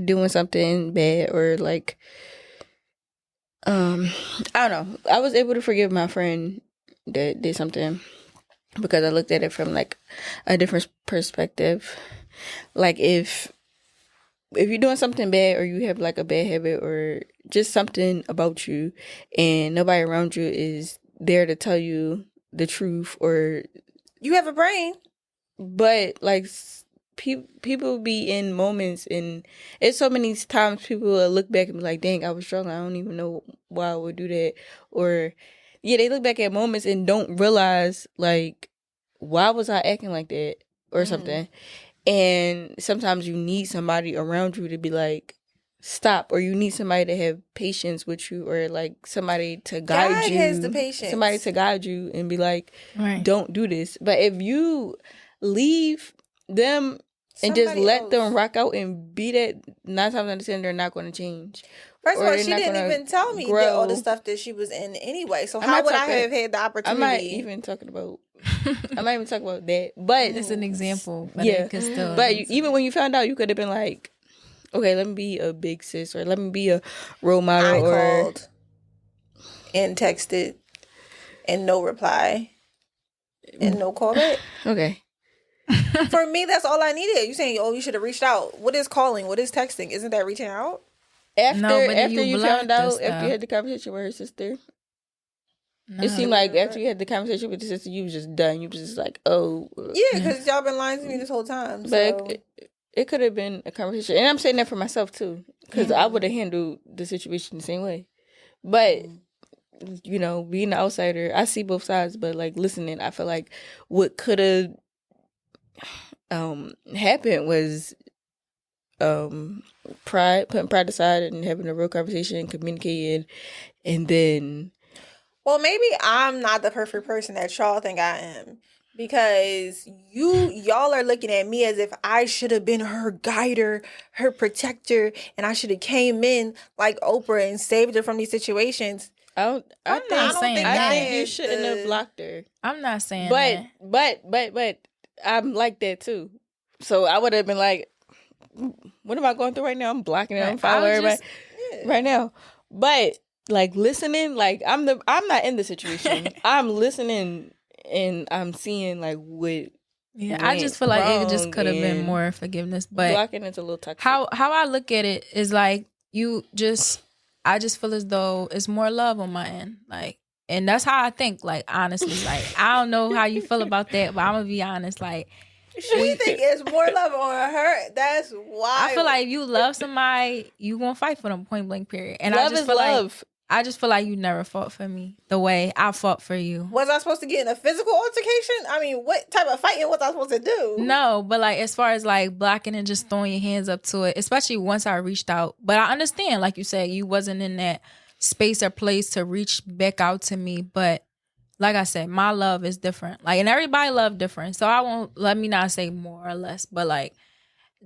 doing something bad or like, I don't know. I was able to forgive my friend that did something because I looked at it from like a different perspective. Like if you're doing something bad or you have like a bad habit or just something about you and nobody around you is there to tell you the truth, or You have a brain. but like people be in moments, and it's so many times people will look back and be like, dang, I was struggling, I don't even know why I would do that. Or yeah, they look back at moments and don't realize like, why was I acting like that or something. And sometimes you need somebody around you to be like, stop, or you need somebody to have patience with you, or like somebody to guide God you. has the patience. Somebody to guide you and be like, Right. don't do this. But if you leave them and just Somebody let else. them rock out and be that, 9 times out of 10 they're not going to change. First of Or all, they're she not didn't gonna even tell me that grow. all the stuff that she was in anyway. So I'm how not would I talking- have had the I'm opportunity? not even talking about. I'm not even talking about that. But It's an example. But yeah. it could still. But even when you found out, you could have been like, okay, let me be a big sis, or let me be a role model. I or called and texted and no reply and no call back. Okay. For me, that's all I needed. You saying, oh, you should have reached out. What is calling? What is texting? Isn't that reaching out? After No, but then after you blocked found her out, stuff. after you had the conversation with her sister, No. it seemed like after you had the conversation with the sister, you was just done. You was just like, oh. Yeah, because y'all been lying to me this whole time. But So. it could have been a conversation. And I'm saying that for myself, too. Because I would have handled the situation the same way. But, you know, being an outsider, I see both sides. But, like, listening, I feel like what could have happened was putting pride aside and having a real conversation and communicating. And then... Well, maybe I'm not the perfect person that y'all think I am. Because y'all are looking at me as if I should have been her guider, her protector, and I should have came in like Oprah and saved her from these situations. not saying I that. think you shouldn't have blocked her. I'm not saying that. But I'm like that too. So I would have been like, what am I going through right now? I'm blocking it. I'm following everybody right now. But like listening, like I'm not in the situation. I'm listening and I'm seeing like what. Yeah, I just feel like it just could have been and more forgiveness. But blocking is a little toxic. how I look at it is like I just feel as though it's more love on my end. Like, and that's how I think, like, honestly. Like, I don't know how you feel about that, but I'm gonna be honest, like, She think it's more love on her. That's why I feel like if you love somebody, you gonna fight for them, point blank period. And love I just is feel love. I just feel like you never fought for me the way I fought for you. Was I supposed to get in a physical altercation? I mean, what type of fighting was I supposed to do? No, but like as far as like blocking and just throwing your hands up to it, especially once I reached out. But I understand, like you said, you wasn't in that space or place to reach back out to me. But like I said, my love is different. Like, and everybody love different. So I won't, let me not say more or less, but like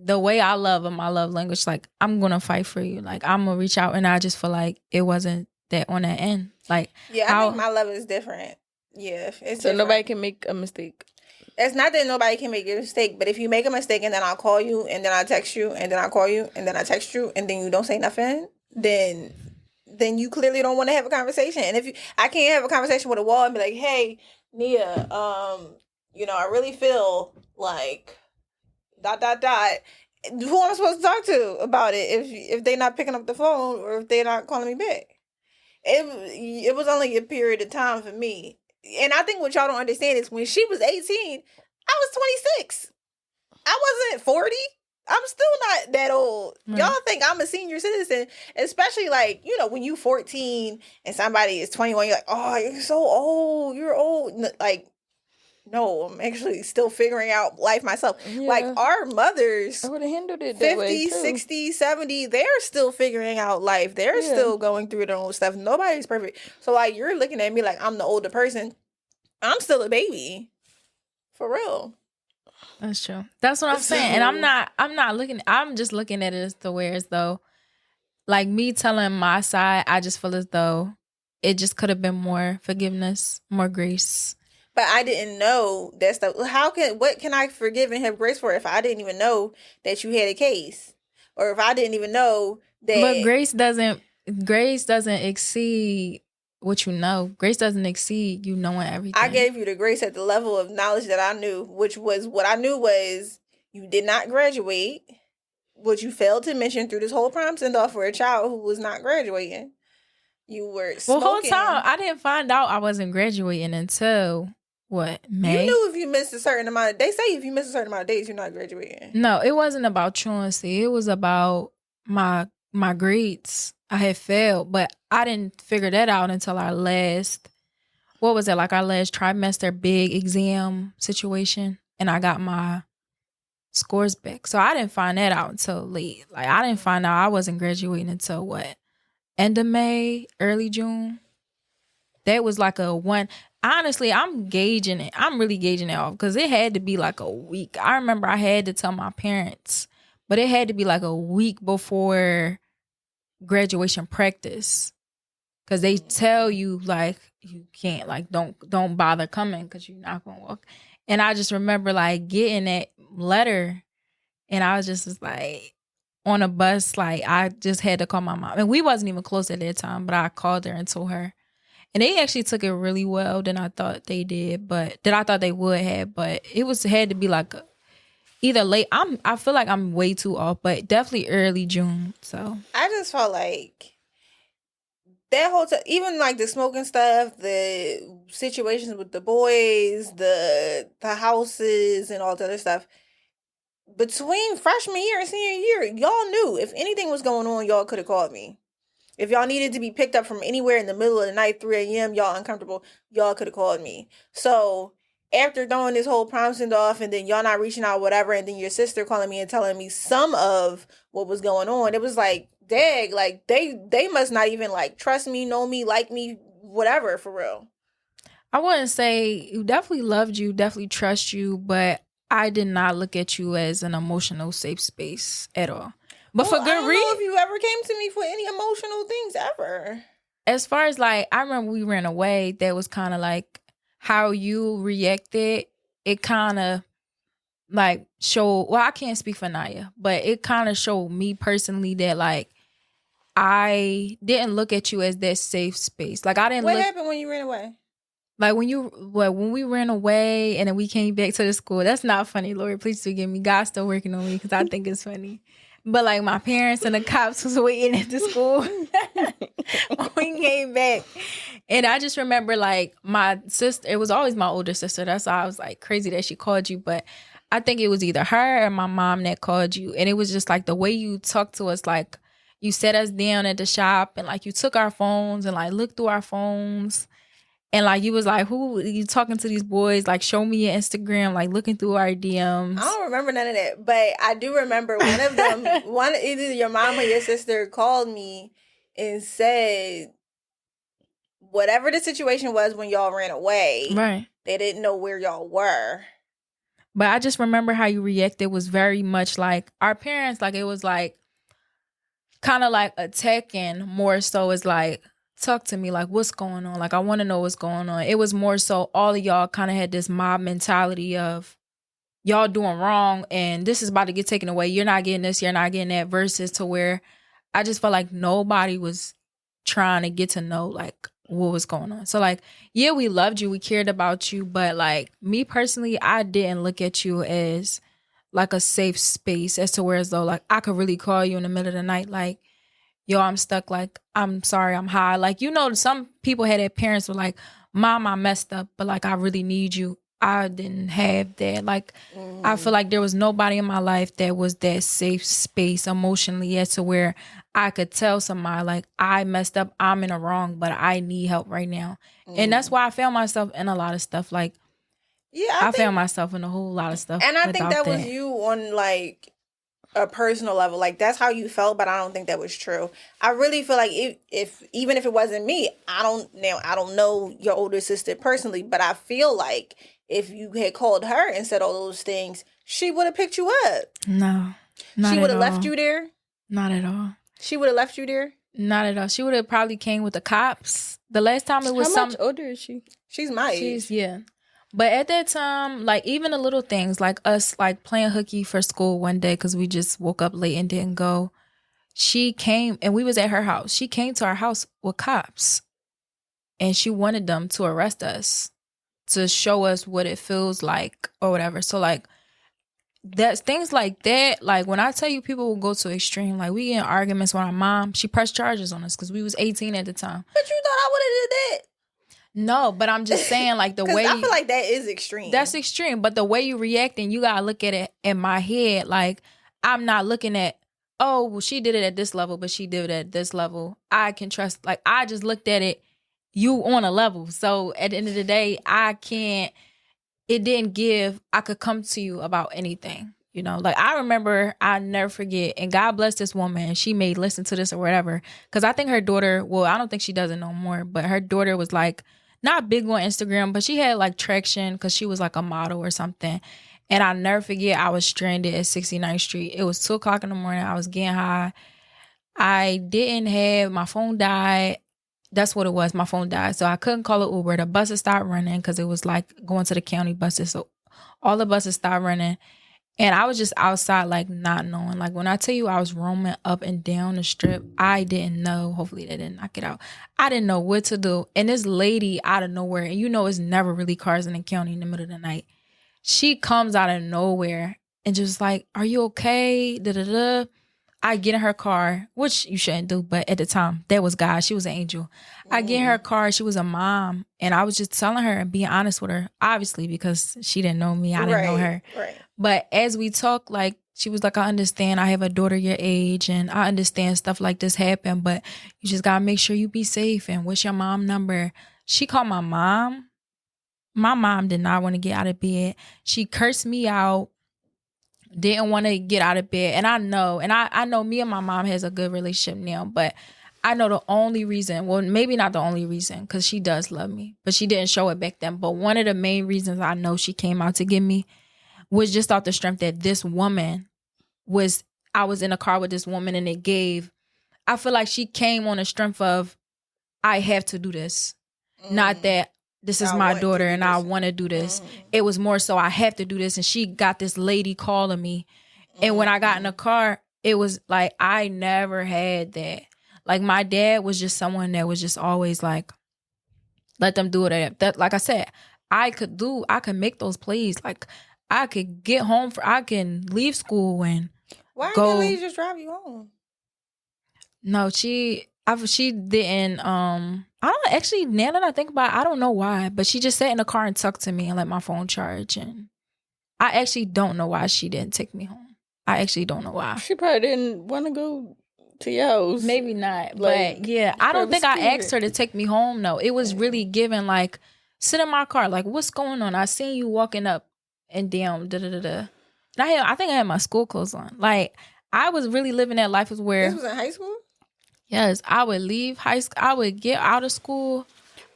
the way I love and my love language, like I'm gonna fight for you. Like I'm gonna reach out, and I just feel like it wasn't that on that end. Like, I think my love is different. Yeah, it's So different. nobody can make a mistake. It's not that nobody can make a mistake, but if you make a mistake and then I'll call you and then I text you and then I call you and then I text you and then you don't say nothing, then you clearly don't want to have a conversation. And if I can't have a conversation with a wall and be like, hey, Nia, you know, I really feel like ... Who am I supposed to talk to about it if they're not picking up the phone or if they're not calling me back? It was only a period of time for me. And I think what y'all don't understand is when she was 18, I was 26. I wasn't 40. I'm still not that old. Right. Y'all think I'm a senior citizen, especially like, you know, when you 14 and somebody is 21, you're like, oh, you're so old. You're old. Like, no, I'm actually still figuring out life myself. Yeah. Like our mothers, I would have handled it that 50, way too. 60, 70, they're still figuring out life. They're still going through their own stuff. Nobody's perfect. So like you're looking at me like I'm the older person. I'm still a baby. For real. that's true. That's what I'm saying. And I'm just looking at it as to where as though like me telling my side, I just feel as though it just could have been more forgiveness, more grace. But I didn't know that stuff. What can I forgive and have grace for if I didn't even know that you had a case? Or if I didn't even know that. But grace doesn't exceed what you know. Grace doesn't exceed you knowing everything. I gave you the grace at the level of knowledge that I knew, which was what I knew was you did not graduate, which you failed to mention through this whole prom send-off for a child who was not graduating. You were smoking. Well, whole time I didn't find out I wasn't graduating until what, May? You knew if you missed a certain amount of, they say if you miss a certain amount of days, you're not graduating. No, it wasn't about truancy. It was about my grades. I had failed, but I didn't figure that out until our last, what was it, like our last trimester big exam situation, and I got my scores back. So I didn't find that out until late. Like I didn't find out I wasn't graduating until what? End of May, early June. That was like a one. Honestly, I'm gauging it. I'm really gauging it off because it had to be like a week. I remember I had to tell my parents, but it had to be like a week before graduation practice because they tell you like you can't, like don't bother coming because you're not gonna walk. And I just remember like getting that letter, and I was just like on a bus, like I just had to call my mom, and we wasn't even close at that time, but I called her and told her. And they actually took it really well than I thought they did, but that I thought they would have. But it had to be like either late. I feel like I'm way too off, but definitely early June. So I just felt like that whole time, even like the smoking stuff, the situations with the boys, the houses, and all the other stuff. Between freshman year and senior year, y'all knew if anything was going on, y'all could have called me. If y'all needed to be picked up from anywhere in the middle of the night, 3 a.m., y'all uncomfortable, y'all could have called me. So after throwing this whole prom send-off and then y'all not reaching out, whatever, and then your sister calling me and telling me some of what was going on, it was like, dag, like they must not even like trust me, know me, like me, whatever, for real. I wouldn't say definitely loved you, definitely trust you, but I did not look at you as an emotional safe space at all. But for good reason. I don't know if you ever came to me for any emotional things ever. As far as like, I remember we ran away. That was kind of like how you reacted. It kind of like showed. Well, I can't speak for Naya, but it kind of showed me personally that like I didn't look at you as that safe space. Like I didn't. What happened when you ran away? Like when we ran away and then we came back to the school. That's not funny, Lord. Please forgive me. God's still working on me because I think it's funny. But like my parents and the cops was waiting at the school when we came back. And I just remember like my sister, it was always my older sister. That's why I was like crazy that she called you. But I think it was either her or my mom that called you. And it was just like the way you talked to us, like you sat us down at the shop and like you took our phones and like looked through our phones. And like you was like, who you talking to these boys? Like, show me your Instagram, like looking through our DMs. I don't remember none of that, but I do remember one of them. Either your mom or your sister called me and said, whatever the situation was when y'all ran away, right? They didn't know where y'all were. But I just remember how you reacted was very much like our parents. Like it was like kind of like attacking more so as like. Talk to me, like what's going on, like I want to know what's going on. It was more so all of y'all kind of had this mob mentality of y'all doing wrong and this is about to get taken away, you're not getting this, you're not getting that, versus to where I just felt like nobody was trying to get to know like what was going on. So like, yeah, we loved you, we cared about you, but like me personally, I didn't look at you as like a safe space as to where as though like I could really call you in the middle of the night like, yo, I'm stuck, like, I'm sorry, I'm high. Like, you know, some people had their parents were like, Mom, I messed up, but like, I really need you. I didn't have that. Like, I feel like there was nobody in my life that was that safe space emotionally as to where I could tell somebody, like, I messed up, I'm in the wrong, but I need help right now. And that's why I found myself in a lot of stuff. Like, yeah, I found myself in a whole lot of stuff. And I think that was you on, like, a personal level. Like that's how you felt, but I don't think that was true. I really feel like if even if it wasn't me, I don't know your older sister personally, but I feel like if you had called her and said all those things, she would have picked you up. No, not she would have at all. left you there. Not at all. She would have left you there. Not at all. She would have probably came with the cops. The last time it was How much older is she? She's my age. Yeah. But at that time, like even the little things, like us like playing hooky for school one day because we just woke up late and didn't go. She came and we was at her house. She came to our house with cops and she wanted them to arrest us to show us what it feels like or whatever. So like that's things like that. Like when I tell you people will go to extreme, like we get in arguments with our mom. She pressed charges on us because we was 18 at the time. But you thought I would have did that? No, but I'm just saying like the way I feel like that is extreme. that's extreme. But the way you react and you gotta look at it in my head, like I'm not looking at, oh, well, she did it at this level, but she did it at this level. I can trust, like I just looked at it, you on a level. So at the end of the day, I could come to you about anything. You know, like I remember, I never forget, and God bless this woman, she may listen to this or whatever, because I think her daughter, well, I don't think she does it no more, but her daughter was like, not big on Instagram, but she had like traction because she was like a model or something. And I'll never forget, I was stranded at 69th Street. It was 2 o'clock in the morning. I was getting high. I didn't have, my phone died. That's what it was. My phone died. So I couldn't call an Uber. The buses stopped running because it was like going to the county buses. So all the buses stopped running. And I was just outside, like not knowing. Like when I tell you I was roaming up and down the strip, I didn't know. Hopefully they didn't knock it out. I didn't know what to do. And this lady out of nowhere, and you know it's never really cars in the county in the middle of the night. She comes out of nowhere and just like, are you okay? Da-da-da. I get in her car, which you shouldn't do, but at the time, that was God. She was an angel. I get in her car. She was a mom. And I was just telling her and being honest with her, obviously, because she didn't know me. I didn't know her. Right. But as we talked, like, she was like, I understand. I have a daughter your age, and I understand stuff like this happen, but you just got to make sure you be safe. And what's your mom number? She called my mom. My mom did not want to get out of bed. She cursed me out. Didn't want to get out of bed. And I know me and my mom has a good relationship now, but I know the only reason, well, maybe not the only reason, because she does love me, but she didn't show it back then. But one of the main reasons I know she came out to get me was just off the strength that this woman I was in a car with this woman, and I feel like she came on the strength of, I have to do this. Not that this is my daughter and I want to do this. It was more so I have to do this. And she got this lady calling me. And when I got in the car, it was like, I never had that. Like my dad was just someone that was just always like, let them do it. That, like I said, I could make those plays. Like I could get home, I can leave school and why go. Why didn't lady just drive you home? No, she didn't, I don't actually, now that I think about it, I don't know why, but she just sat in the car and talked to me and let my phone charge. And I actually don't know why she didn't take me home. I actually don't know why. She probably didn't want to go to your house. Maybe not. Like, but yeah, I don't think I asked her to take me home, though. It was really given like, sit in my car. Like, what's going on? I seen you walking up and down, da-da-da-da. And I think I had my school clothes on. Like, I was really living that life where... This was in high school? Yes, I would leave high school. I would get out of school,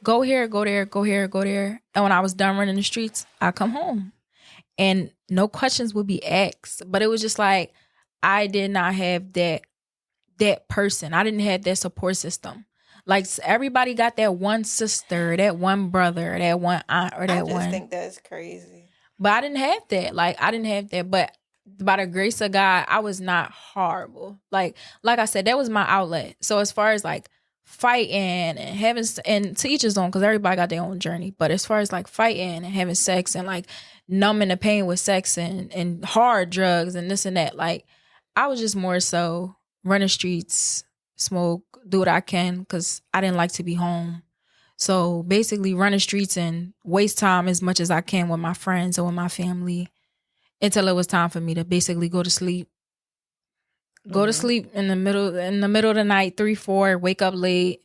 go here, go there, go here, go there. And when I was done running the streets, I'd come home. And no questions would be asked. But it was just like, I did not have that person. I didn't have that support system. Like everybody got that one sister, that one brother, that one aunt, or that one. I just think that's crazy. But I didn't have that. Like I didn't have that. But by the grace of God, I was not horrible. Like I said, that was my outlet. So as far as like fighting and having, and to each his own, because everybody got their own journey. But as far as like fighting and having sex and like numbing the pain with sex and hard drugs and this and that, like I was just more so running streets, smoke, do what I can, because I didn't like to be home. So basically running streets and waste time as much as I can with my friends or with my family, until it was time for me to basically go to sleep. Go to sleep in the middle of the night, 3, 4, wake up late,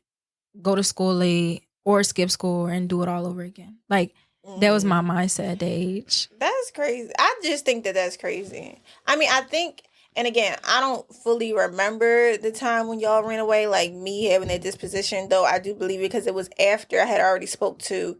go to school late, or skip school and do it all over again. Like, that was my mindset at that age. That's crazy. I just think that that's crazy. I mean, I think, and again, I don't fully remember the time when y'all ran away, like me having that disposition, though I do believe it because it was after I had already spoke to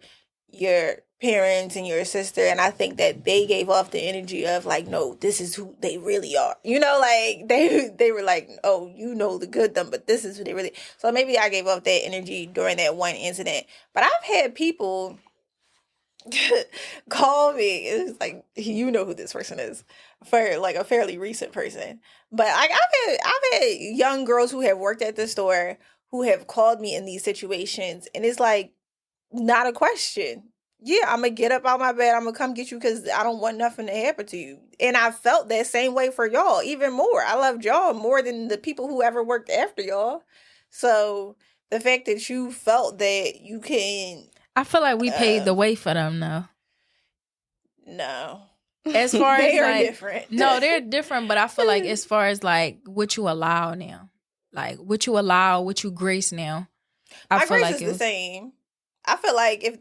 your parents and your sister, and I think that they gave off the energy of like, no, this is who they really are, you know, like they were like, oh, you know the good them, but this is who they really. So maybe I gave off that energy during that one incident. But I've had people called me. It was like, you know who this person is, for like a fairly recent person. But like I've had young girls who have worked at the store who have called me in these situations, and it's like not a question. Yeah, I'm gonna get up out my bed. I'm gonna come get you because I don't want nothing to happen to you. And I felt that same way for y'all, even more. I loved y'all more than the people who ever worked after y'all. So the fact that you felt that you can, I feel like we paid the way for them, though. no, As far as they are like, different. no, they're different. But I feel like as far as like what you allow now, like what you allow, what you grace now, I My feel grace like is it the was, same. I feel like if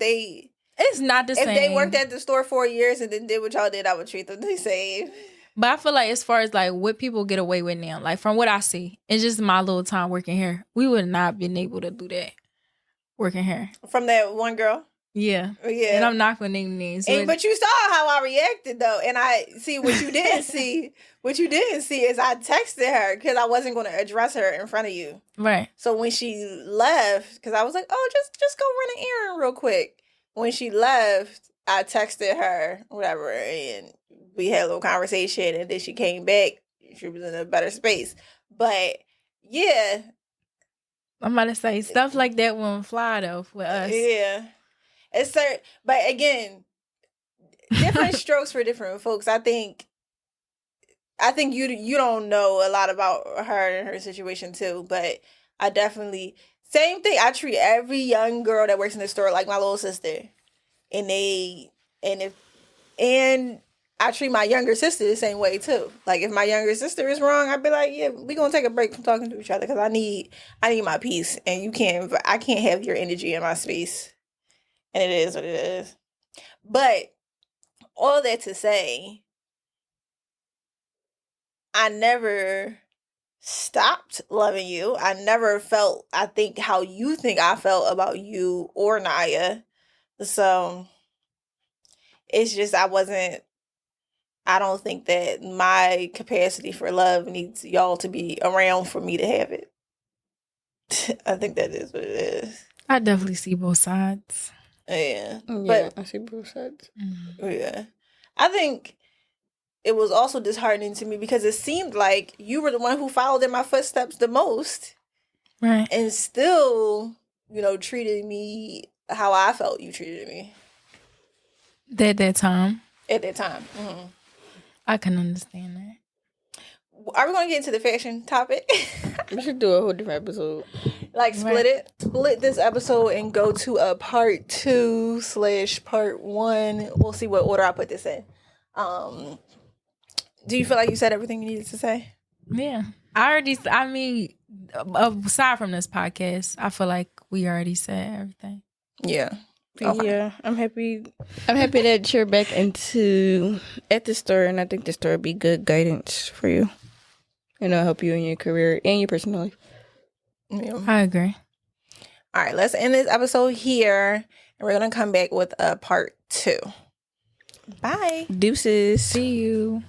it's not the same. they worked at the store 4 years and then did what y'all did, I would treat them the same. But I feel like as far as like what people get away with now, like from what I see, it's just my little time working here. We would not been able to do that working here. From that one girl. Yeah. Yeah. And I'm not gonna name names. But you saw how I reacted though, and I see what you didn't see. What you didn't see is I texted her because I wasn't going to address her in front of you. Right. So when she left, because I was like, "Oh, just go run an errand real quick." When she left, I texted her, whatever, and we had a little conversation. And then she came back. She was in a better space, but yeah, I'm about to say stuff like that won't fly though with us. yeah. It's certain, but again, different strokes for different folks. I think you don't know a lot about her and her situation too, but I definitely same thing. I treat every young girl that works in the store like my little sister, and I treat my younger sister the same way too. Like if my younger sister is wrong, I'd be like, yeah, we gonna take a break from talking to each other because I need my peace, and I can't have your energy in my space. And it is what it is. But all that to say, I never stopped loving you. I never felt, I think, how you think I felt about you or Naya. So it's just I don't think that my capacity for love needs y'all to be around for me to have it. I think that is what it is. I definitely see both sides. Yeah. Yeah, I see both sides. Yeah. I think it was also disheartening to me because it seemed like you were the one who followed in my footsteps the most. Right. And still, treated me how I felt you treated me. At that time. Mm-hmm. I can understand that. Are we going to get into the fashion topic? We should do a whole different episode. Like split this episode and go to a part 2/part 1. We'll see what order I put this in. Do you feel like you said everything you needed to say? Yeah. Aside from this podcast, I feel like we already said everything. Yeah. Okay. Yeah, I'm happy that you're back at the store, and I think the store would be good guidance for you. And it'll help you in your career and your personal life. Yeah. I agree. All right, let's end this episode here, and we're going to come back with a part 2. Bye. Deuces. See you.